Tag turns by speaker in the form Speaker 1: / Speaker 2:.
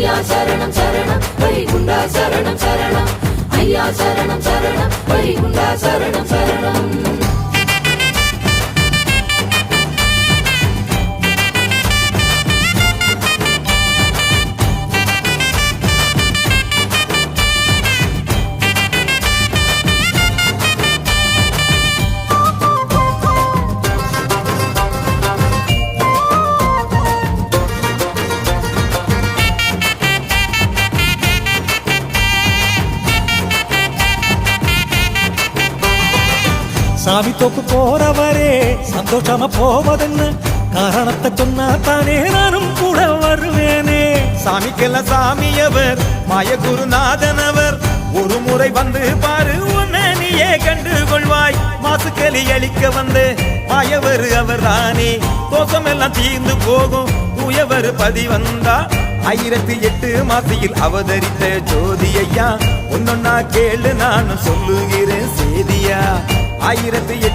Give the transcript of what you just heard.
Speaker 1: ஐயா சரணம் சரணம் வைகுண்டா சரணம் சரணம் ஐயா சரணம் சரணம் வைகுண்டா சரணம் சரணம்
Speaker 2: சாமி தோப்பு போறவரே சந்தோஷமா போவதென்ன காரணத்தை சொன்னா தானே நானும் கூட வருவேனே.
Speaker 3: சாமிக்கெல்லாம் சாமியவர் மாய குருநாதனவர் ஒரு முறை வந்து பாரு உன்னை நீயே கண்டு கொள்வாய். மாசுக்களி அளிக்க வந்து மாயவர் அவர் தானே தோஷம் எல்லாம் தீர்ந்து போகும் தூயவர் பதி வந்தா 1008 மாசியில் அவதரித்த ஜோதி ஐயா ஒன்னொன்னா கேளு நான் சொல்லுகிறேன் சேதியா 1008